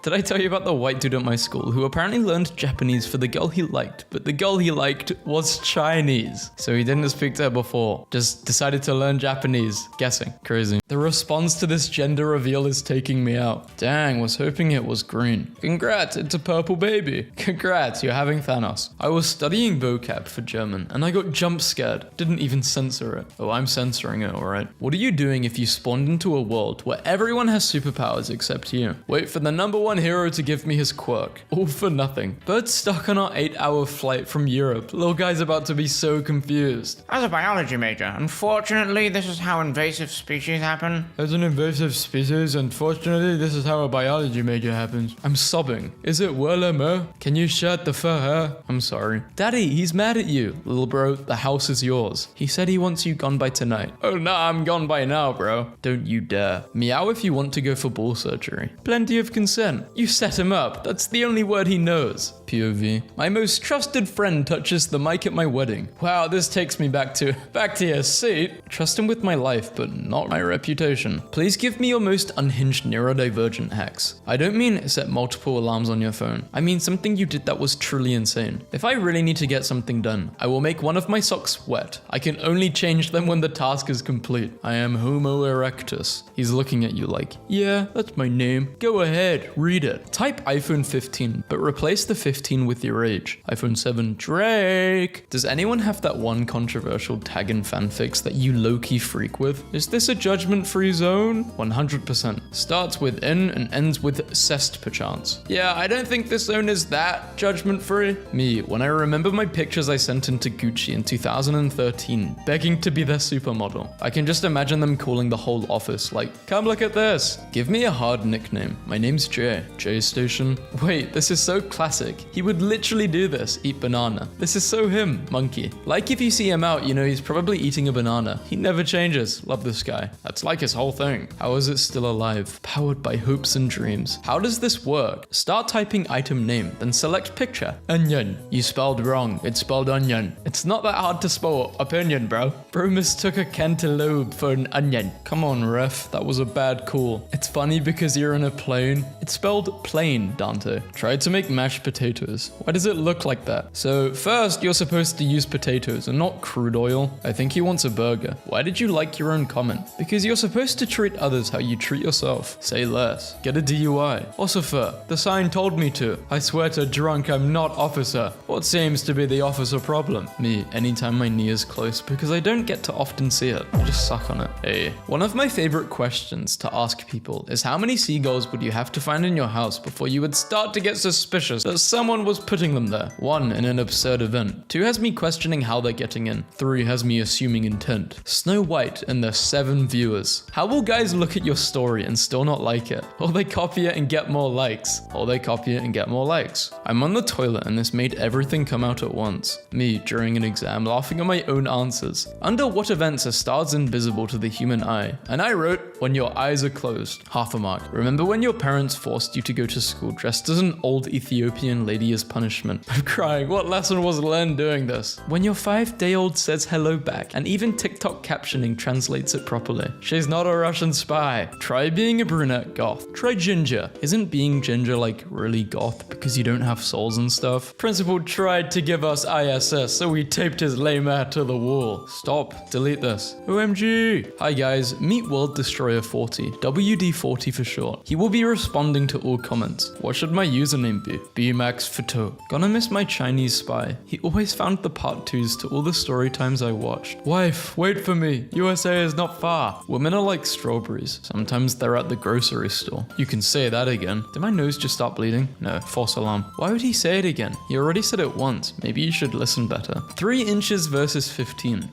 Did I tell you about the white dude at my school who apparently learned Japanese for the girl he liked, but the girl he liked was Chinese. So he didn't speak to her before, just decided to learn Japanese. Guessing. Crazy. The response to this gender reveal is taking me out. Dang, was hoping it was green. Congrats, it's a purple baby. Congrats, you're having Thanos. I was studying vocab for German and I got jump scared. Didn't even censor it. Oh, I'm censoring it, alright. What are you doing if you spawned into a world where everyone has superpowers except you? Wait for the #1 hero to give me his quirk. All for nothing. Bird's stuck on our 8-hour flight from Europe. Little guy's about to be so confused. As a biology major, unfortunately, this is how invasive species happen. As an invasive species, unfortunately, this is how a biology major happens. I'm sobbing. Is it Willem? Can you shut the fuck? I'm sorry. Daddy, he's mad at you. Little bro, the house is yours. He said he wants you gone by tonight. Oh nah, I'm gone by now, bro. Don't you dare. Meow if you want to go for ball surgery. Plenty of consent. You set him up. That's the only word he knows. POV. My most trusted friend touches the mic at my wedding. Wow, this takes me back to your seat. Trust him with my life, but not my reputation. Please give me your most unhinged neurodivergent hacks. I don't mean set multiple alarms on your phone. I mean something you did that was truly insane. If I really need to get something done, I will make one of my socks wet. I can only change them when the task is complete. I am Homo erectus. He's looking at you like, yeah, that's my name. Go ahead, read it. Type iPhone 15, but replace the 15 with your age. iPhone 7, Drake. Does anyone have that one controversial tag in fanfics that you low-key freak with? Is this a judgment-free zone? 100%. Starts with in and ends with cest perchance. Yeah, I don't think this zone is that judgment-free. Me, when I remember my pictures I sent into Gucci in 2013, begging to be their supermodel. I can just imagine them calling the whole office like, come look at this. Give me a hard nickname. My name's Jay. Jay Station. Wait, this is so classic. He would literally do this, eat banana. This is so him, monkey. Like if you see him out, you know he's probably eating a banana. He never changes. Love this guy. That's like his whole thing. How is it still alive? Powered by hopes and dreams. How does this work? Start typing item name, then select picture. Onion. You spelled wrong. It's spelled onion. It's not that hard to spell opinion, bro. Bro mistook a cantaloupe for an onion. Come on, ref. That was a bad call. It's funny because you're in a plane It's spelled plain, Dante. Tried to make mashed potatoes. Why does it look like that? So first, you're supposed to use potatoes and not crude oil. I think he wants a burger. Why did you like your own comment? Because you're supposed to treat others how you treat yourself. Say less. Get a DUI. Also, the sign told me to. I swear to drunk, I'm not officer. What seems to be the officer problem? Me, anytime my knee is close, because I don't get to often see it. I just suck on it. Hey, one of my favorite questions to ask people is how many seagulls would you have to find in your house before you would start to get suspicious that someone was putting them there? 1, in an absurd event. 2 has me questioning how they're getting in. 3 has me assuming intent. Snow White and their 7 viewers. How will guys look at your story and still not like it? Or they copy it and get more likes? Or they copy it and get more likes? I'm on the toilet and this made everything come out at once. Me, during an exam, laughing at my own answers. Under what events are stars invisible to the human eye? And I wrote, when your eyes are closed. Half a mark. Remember when your parents forced you to go to school dressed as an old Ethiopian lady as punishment? I'm crying. What lesson was Len doing this? When your 5-day-old says hello back, and even TikTok captioning translates it properly. She's not a Russian spy. Try being a brunette goth. Try ginger. Isn't being ginger like really goth because you don't have souls and stuff? Principal tried to give us ISS, so we taped his lame ass to the wall. Stop. Delete this. OMG. Hi guys, meet World Destroyer 40, WD40 for short. He will be responding to all comments. What should my username be? BMAX Photo. Gonna miss my Chinese spy. He always found the part 2s to all the story times I watched. Wife, wait for me. USA is not far. Women are like strawberries. Sometimes they're at the grocery store. You can say that again. Did my nose just start bleeding? No, false alarm. Why would he say it again? He already said it once. Maybe you should listen better. 3 inches versus 15.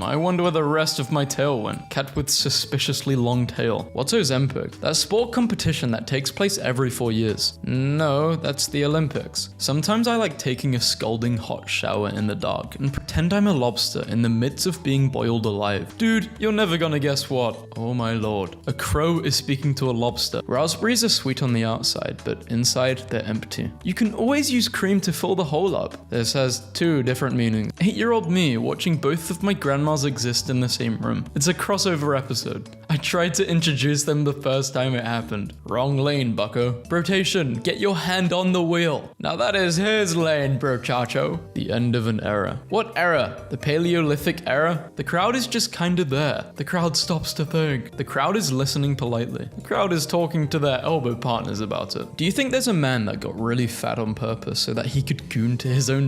I wonder where the rest of my tail went. Cat with suspiciously long tail. What's Ozempic? That sport competition that takes place every 4 years. No, that's the Olympics. Sometimes I like taking a scalding hot shower in the dark and pretend I'm a lobster in the midst of being boiled alive. Dude, you're never gonna guess what. Oh my lord. A crow is speaking to a lobster. Raspberries are sweet on the outside, but inside they're empty. You can always use cream to fill the hole up. This has 2 different meanings. 8-year-old me watching both of my grandmas exist in the same room. It's a crossover episode. I tried to introduce them the first time it happened. Wrong lane, bucko. Rotation, get your hand on the wheel. Now that is his lane, brochacho. The end of an era. What era? The Paleolithic era? The crowd is just kinda there. The crowd stops to think. The crowd is listening politely. The crowd is talking to their elbow partners about it. Do you think there's a man that got really fat on purpose so that he could goon to his own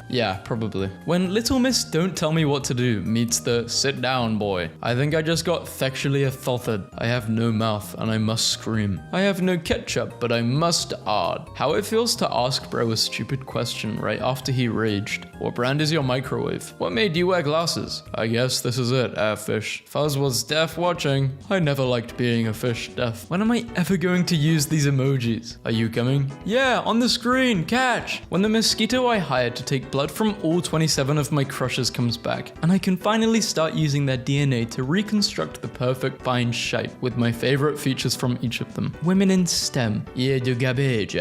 yeah, probably. When Little Miss Don't Tell Me What to Do meets the sit down boy, I think I just got sexually assaulted. I have no mouth and I must scream. I have no ketchup, but I must add. How it feels to ask bro a stupid question right after he raged. What brand is your microwave? What made you wear glasses? I guess this is it, fish. Fuzz was deaf watching. I never liked being a fish deaf. When am I ever going to use these emojis? Are you coming? Yeah, on the screen, catch! When the mosquito I hired to take blood from all 27 of my crushes comes back, and I can finally start using their DNA to reconstruct the perfect fine shape with my favorite features from each of them. Women in STEM. Yeah, du garbage.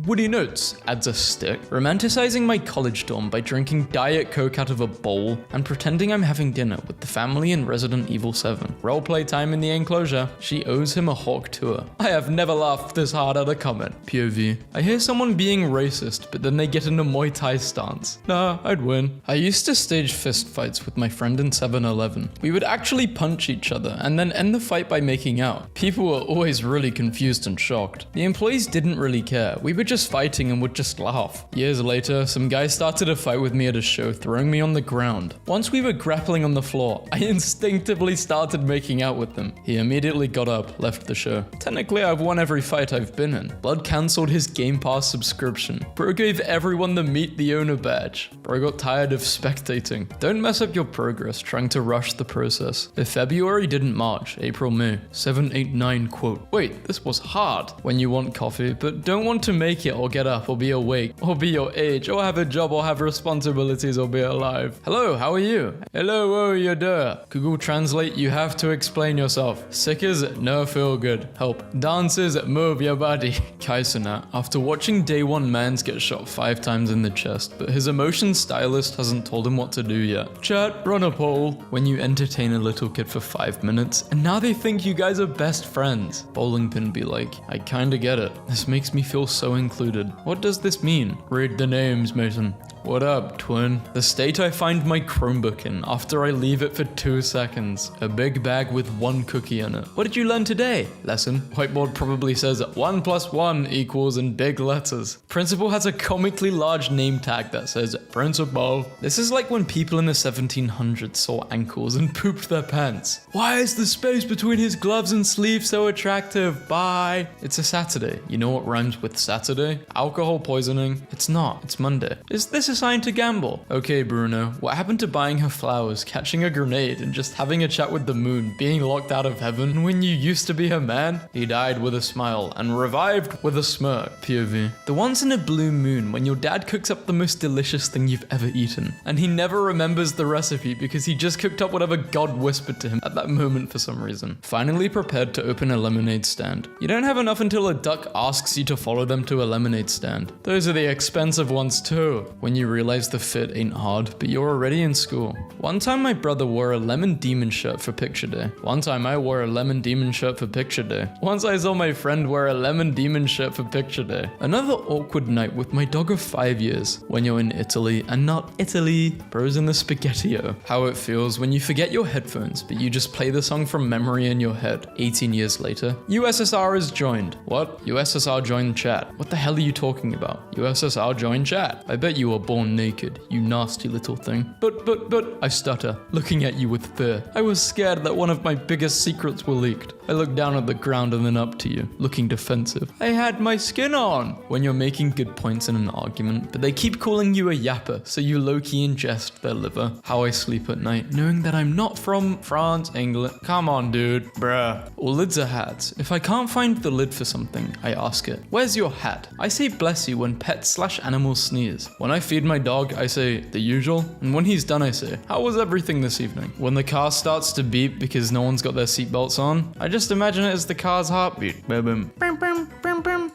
Woody Notes adds a stick. Romanticizing my college dorm by drinking Diet Coke out of a bowl and pretending I'm having dinner with the family in Resident Evil 7. Roleplay time in the enclosure. She owes him a hawk tour. I have never laughed this hard at a comment. POV. I hear someone being racist, but then they get in a Muay Thai stance. Nah, I'd win. I used to stage fist fights with my friend in 7-Eleven. We would actually punch each other and then end the fight by making out. People were always really confused and shocked. The employees didn't really care. We were just fighting and would just laugh. Years later, some guy started a fight with me at a show, throwing me on the ground. Once we were grappling on the floor, I instinctively started making out with him. He immediately got up, left the show. Technically, I've won every fight I've been in. Blood cancelled his Game Pass subscription. Bro gave everyone the Meet the Owner badge. Bro got tired of spectating. Don't mess up your progress trying to rush the process. If February didn't March, April, May. 789 quote. Wait, this was hard. When you want coffee, but don't want to make it or get up or be awake or be your age or have a job or have responsibilities or be alive. Hello, how are you? Hello, oh, you're there. Google Translate, you have to explain yourself. Sick is no feel good. Help. Dances, move your body. Kaisuna, after watching Day One Mans get shot 5 times in the chest, but his emotion stylist hasn't told him what to do yet. Chat, run a poll. When you entertain a little kid for 5 minutes, and now they think you guys are best friends. Bowling bowling pin be like? I kinda get it. This makes me feel so included. What does this mean? Read the names, Mason. What up, twin? The state I find my Chromebook in after I leave it for 2 seconds. A big bag with 1 cookie in it. What did you learn today? Lesson. Whiteboard probably says 1 + 1 equals in big letters. Principal has a comically large name tag that says Principal. This is like when people in the 1700s saw ankles and pooped their pants. Why is the space between his gloves and sleeves so attractive? Bye. It's a Saturday. You know what rhymes with Saturday? Alcohol poisoning. It's not. It's Monday. Is this a sign to gamble? Okay, Bruno. What happened to buying her flowers, catching a grenade, and just having a chat with the moon, being locked out of heaven when you used to be her man? He died with a smile and revived with a smirk. POV. The once in a blue moon when your dad cooks up the most delicious thing you've ever eaten, and he never remembers the recipe because he just cooked up whatever God whispered to him at that moment for some reason. Finally prepared to open a lemonade stand. You don't have enough until a duck asks you to follow them to a lemonade stand. Those are the expensive ones too. When you realize the fit ain't hard, but you're already in school. One time my brother wore a lemon demon shirt for picture day. One time I wore a lemon demon shirt for picture day. Once I saw my friend wear a lemon demon shirt for picture day. Another awkward night with my dog of 5 years. When you're in Italy and not Italy. Bros in the spaghettio. How it feels when you forget your headphones, but you just play the song from memory in your head. 18 years later. USSR is joined. What? USSR joined chat. What the hell are you talking about? USSR joined chat. I bet you were born naked, you nasty little thing. But, I stutter, looking at you with fear. I was scared that one of my biggest secrets were leaked. I look down at the ground and then up to you, looking defensive. I had my skin on! When you're making good points in an argument, but they keep calling you a yapper, so you low-key ingest their liver. How I sleep at night, knowing that I'm not from France, England. Come on, dude. Bruh. Or lids are hats. If I can't find the lid for something, I ask it, where's your hat? I say bless you when pets/animals sneeze. When I feed my dog, I say the usual, and when he's done, I say, how was everything this evening? When the car starts to beep because no one's got their seatbelts on, I just imagine it as the car's heartbeat. Boom, boom.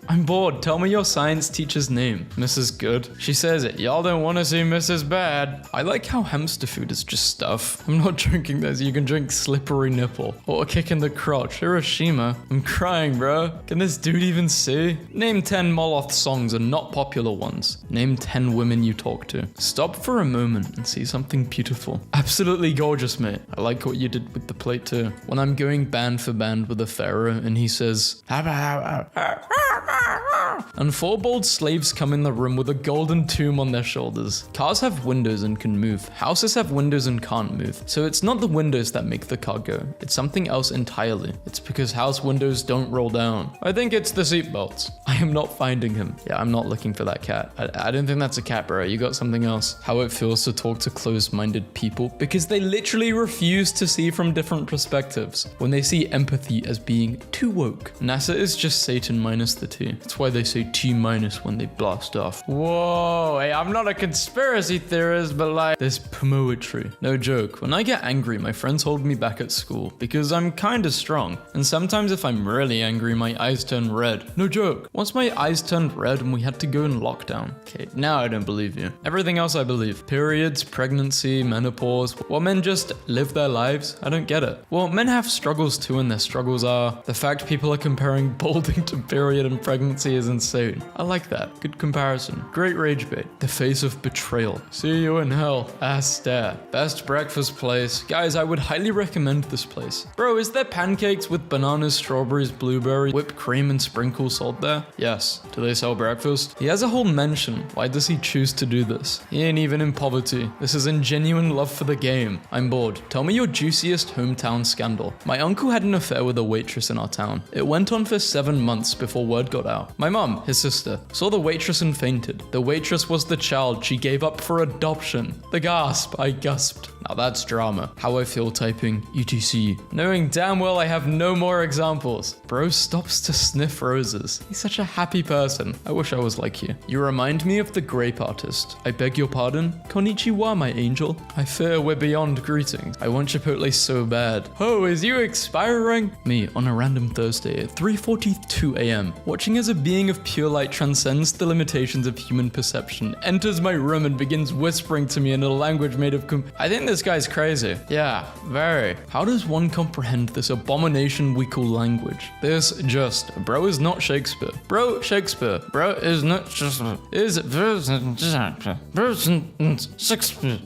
I'm bored. Tell me your science teacher's name. Mrs. Good. She says it. Y'all don't want to see Mrs. Bad. I like how hamster food is just stuff. I'm not drinking this. You can drink slippery nipple or a kick in the crotch. Hiroshima. I'm crying, bro. Can this dude even see? Name 10 Moloth songs and not popular ones. Name 10 women you talk to. Stop for a moment and see something beautiful. Absolutely gorgeous, mate. I like what you did with the plate too. When I'm going band for band with a pharaoh and he says, and 4 bold slaves come in the room with a golden tomb on their shoulders. Cars have windows and can move. Houses have windows and can't move. So it's not the windows that make the car go. It's something else entirely. It's because house windows don't roll down. I think it's the seatbelts. I am not finding him. Yeah, I'm not looking for that cat. I don't think that's a cat, bro. You got something else. How it feels to talk to closed-minded people because they literally refuse to see from different perspectives. When they see empathy as being too woke. NASA is just Satan minus the T. That's why they say T- when they blast off. Whoa, hey, I'm not a conspiracy theorist, but like, there's poetry. No joke. When I get angry, my friends hold me back at school because I'm kinda strong. And sometimes if I'm really angry, my eyes turn red. No joke. Once my eyes turned red and we had to go in lockdown. Okay, now I don't believe you. Everything else I believe. Periods, pregnancy, menopause. Well, men just live their lives. I don't get it. Well, men have struggles too, and their struggles are the fact people are comparing balding to period and pregnancy is insane. I like that. Good comparison. Great rage bait. The face of betrayal. See you in hell. Ass stare. Best breakfast place. Guys, I would highly recommend this place. Bro, is there pancakes with bananas, strawberries, blueberries, whipped cream and sprinkles sold there? Yes. Do they sell breakfast? He has a whole mention. Why does he choose to do this? He ain't even in poverty. This is in genuine love for the game. I'm bored. Tell me your juiciest hometown scandal. My uncle had an affair with a waitress in our town. It went on for 7 months before word got out. My mom, his sister, saw the waitress and fainted. The waitress was the child she gave up for adoption. The gasp, I gasped. Now that's drama. How I feel typing UTC. Knowing damn well I have no more examples. Bro stops to sniff roses. He's such a happy person. I wish I was like you. You remind me of the grape artist. I beg your pardon? Konnichiwa, my angel. I fear we're beyond greetings. I want Chipotle so bad. Oh, is you expiring? Me, on a random Thursday at 3:42 a.m. Watching as a being of pure light transcends the limitations of human perception, enters my room and begins whispering to me in a language made of I think this guy's crazy. Yeah, very. How does one comprehend this abomination we call language? This just, bro is not Shakespeare. Bro, Shakespeare. Bro is not just, is Shakespeare.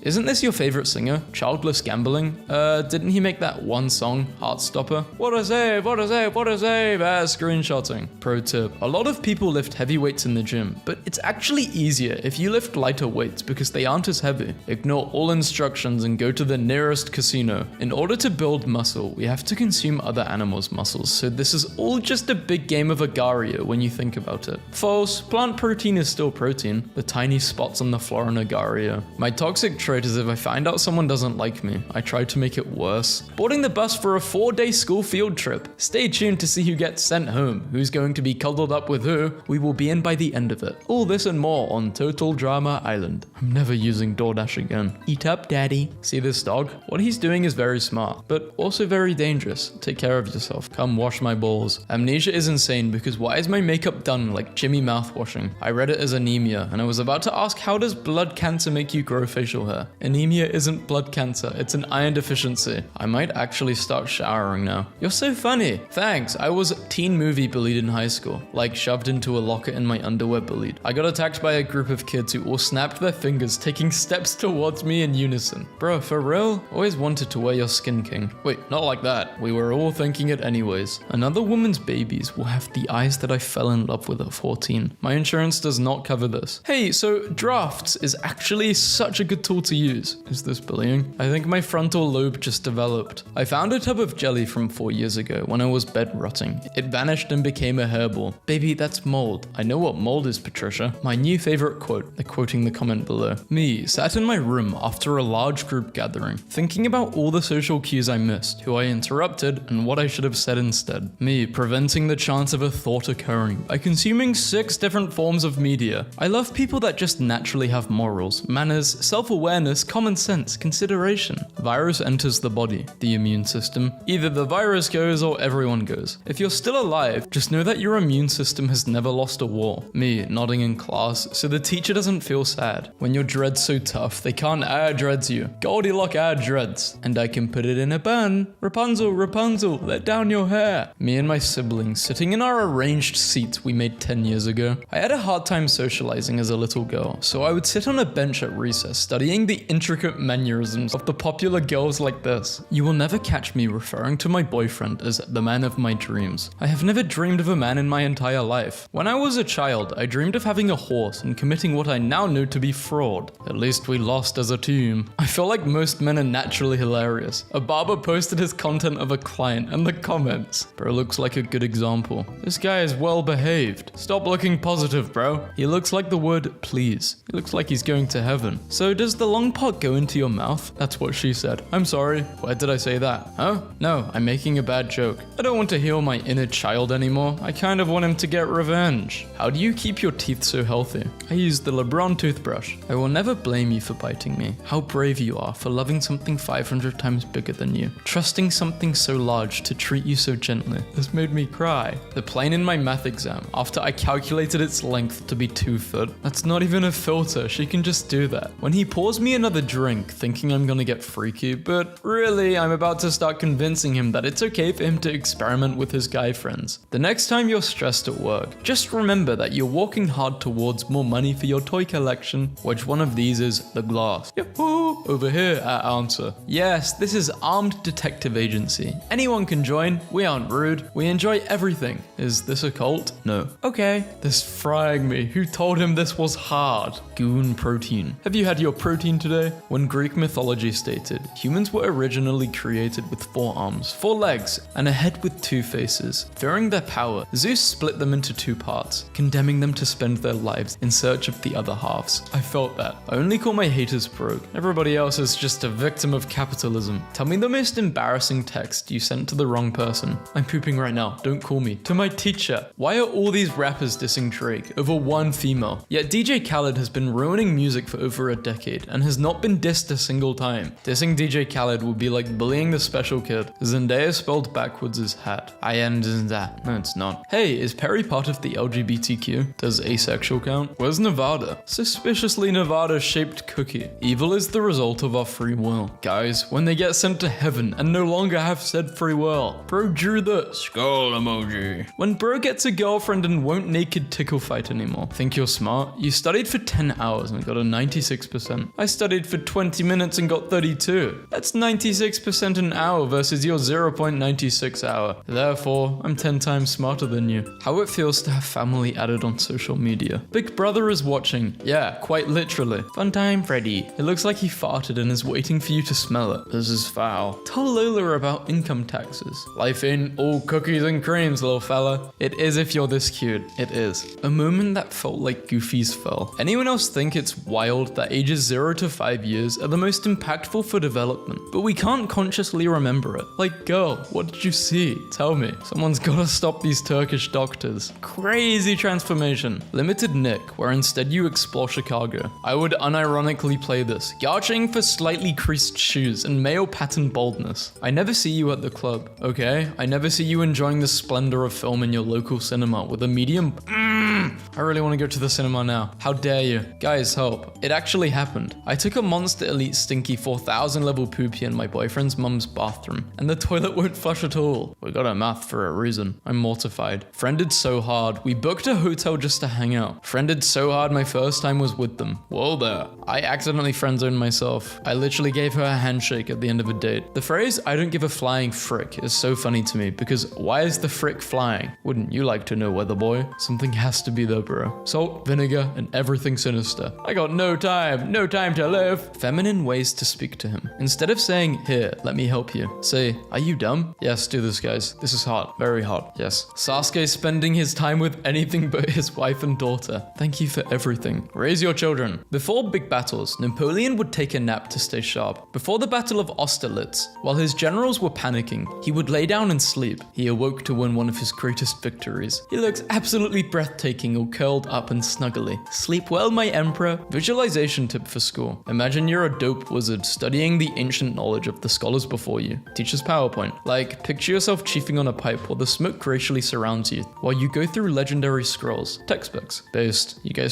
Isn't this your favorite singer? Childless Gambling? Didn't he make that one song, Heartstopper? What a save, what a save, what a save, screenshotting. Pro tip, a lot of people lift heavy weights in the gym, but it's actually easier if you lift lighter weights because they aren't as heavy. Ignore all instructions and go to the nearest casino. In order to build muscle, we have to consume other animals' muscles, so this is all just a big game of Agario when you think about it. False, plant protein is still protein. The tiny spots on the floor in Agario. My toxic trait is if I find out someone doesn't like me, I try to make it worse. Boarding the bus for a 4-day school field trip. Stay tuned to see who gets sent home, who's going to be cuddled up with who. We will be in by the end of it. All this and more on Total Drama Island. I'm never using DoorDash again. Eat up, daddy. See this dog? What he's doing is very smart, but also very dangerous. Take care of yourself. Come wash my balls. Amnesia is insane because why is my makeup done like Jimmy mouthwashing? I read it as anemia, and I was about to ask, how does blood cancer make you grow facial hair? Anemia isn't blood cancer, it's an iron deficiency. I might actually start showering now. You're so funny. Thanks. I was teen movie bullied in high school, like shoved into a locker in my underwear bullied. I got attacked by a group of kids who all snapped their fingers, taking steps towards me in unison. Bro, for real? Always wanted to wear your skin king. Wait, not like that. We were all thinking it anyways. Another woman's babies will have the eyes that I fell in love with at 14. My insurance does not cover this. Hey, so drafts is actually such a good tool to use. Is this bullying? I think my frontal lobe just developed. I found a tub of jelly from 4 years ago when I was bed rotting. It vanished and became a hairball. Baby, that's mold. I know what mold is, Patricia. My new favorite quote. They're quoting the comment below. Me, sat in my room after a large group gathering, thinking about all the social cues I missed, who I interrupted, and what I should have said instead. Me, preventing the chance of a thought occurring by consuming 6 different forms of media. I love people that just naturally have morals, manners, self-awareness, common sense, consideration. Virus enters the body, the immune system. Either the virus goes or everyone goes. If you're still alive, just know that your immune system has never lost a war. Me, nodding in class, so the teacher doesn't feel sad. When your dread's so tough, they can't air dreads you. Goldilocks air dreads. And I can put it in a bun. Rapunzel, Rapunzel, let down your hair. Me and my siblings sitting in our arranged seats we made 10 years ago. I had a hard time socializing as a little girl, so I would sit on a bench at recess studying the intricate mannerisms of the popular girls like this. You will never catch me referring to my boyfriend as the man of my dreams. I have never dreamed of a man in my entire life. When I was a child, I dreamed of having a horse and committing what I now know to be fraud. At least we lost as a team. I feel like most men are naturally hilarious. A barber posted his content of a client and the comments. Bro looks like a good example. This guy is well behaved. Stop looking positive, bro. He looks like the word please. He looks like he's going to heaven. So does the long pot go into your mouth? That's what she said. I'm sorry. Why did I say that? Huh? No, I'm making a bad joke. I don't want to heal my inner child anymore. I kind of want him to get revenge. How do you keep your teeth so healthy? I use the LeBron toothbrush. I will never blame you for biting me. How brave you are for loving something 500 times bigger than you. Trusting something so large to treat you so gently. This made me cry. The plane in my math exam, after I calculated its length to be 2 foot. That's not even a filter. She can just do that. When he pours me another drink, thinking I'm gonna get freaky, but really, I'm about to start convincing him that it's okay for him to experiment with his guy friends. The next time you're stressed at work, just remember that you're walking hard towards more money for your toy collection. Which one of these is the glass? Yahoo! Over here at answer. Yes, this is Armed Detective Agency. Anyone can join. We aren't rude. We enjoy everything. Is this a cult? No. Okay. This frying me. Who told him this was hard? Goon protein. Have you had your protein today? When Greek mythology stated, humans were originally created with 4 arms, 4 legs, and a head with 2 faces. Fearing their power, Zeus split them into 2 parts, condemning them to spend their lives in search of the other halves. I felt that. I only call my haters broke. Everybody else is just a victim of capitalism. Tell me the most embarrassing text you sent to the wrong person. I'm pooping right now. Don't call me. To my teacher. Why are all these rappers dissing Drake over one female? Yet DJ Khaled Khaled has been ruining music for over a decade and has not been dissed a single time. Dissing DJ Khaled would be like bullying the special kid. Zendaya spelled backwards is hat. I am Zendaya. No, it's not. Hey, is Perry part of the LGBTQ? Does asexual count? Where's Nevada? Suspiciously Nevada-shaped cookie. Evil is the result of our free will. Guys, when they get sent to heaven and no longer have said free will, bro drew the skull emoji. When bro gets a girlfriend and won't naked tickle fight anymore. Think you're smart? You studied for 10 hours and got a 96%. I studied for 20 minutes and got 32. That's 96% an hour versus your 0.96 hour. Therefore, I'm 10 times smarter than you. How it feels to have family added on social media. Big brother is watching. Yeah, quite literally. Fun time, Freddy. It looks like he farted and is waiting for you to smell it. This is foul. Tell Lola about income taxes. Life ain't all cookies and creams, little fella. It is if you're this cute. It is. A moment that felt like Goofy's fell. Anyone else think it's wild that ages 0 to 5 years are the most impactful for development, but we can't consciously remember it? Like, girl, what did you see? Tell me. Someone's gotta stop these Turkish doctors. Crazy transformation. Limited Nick, where instead you explore Chicago. I would unironically play this, garching for slightly creased shoes and male pattern baldness. I never see you at the club, okay? I never see you enjoying the splendor of film in your local cinema with a medium. I really want to go to the cinema now. How dare you? Guys, help. It actually happened. I took a Monster Elite stinky 4000 level poopy in my boyfriend's mum's bathroom, and the toilet won't flush at all. We got a math for a reason. I'm mortified. Friended so hard. We booked a hotel just to hang out. Friended so hard my first time was with them. Whoa there. I accidentally friend-zoned myself. I literally gave her a handshake at the end of a date. The phrase, I don't give a flying frick, is so funny to me because why is the frick flying? Wouldn't you like to know, weather boy? Something has to be there, bro. Salt, vinegar, and everything sinister. I got no time to live. Feminine ways to speak to him. Instead of saying, here, let me help you, say, are you dumb? Yes, do this, guys. This is hot. Very hot. Yes. Sasuke spending his time with anything but his wife and daughter. Thank you for everything. Raise your children. Before big battles, Napoleon would take a nap to stay sharp. Before the Battle of Austerlitz, while his generals were panicking, he would lay down and sleep. He awoke to win one of his greatest victories. He looks absolutely breathtaking all curled up and snuggly. Sleep well, my emperor. Visualization tip for school. Imagine you're a dope wizard studying the ancient knowledge of the scholars before you. Teacher's PowerPoint. Like, picture yourself chiefing on a pipe while the smoke gracefully surrounds you, while you go through legendary scrolls. Textbooks. Based. You guys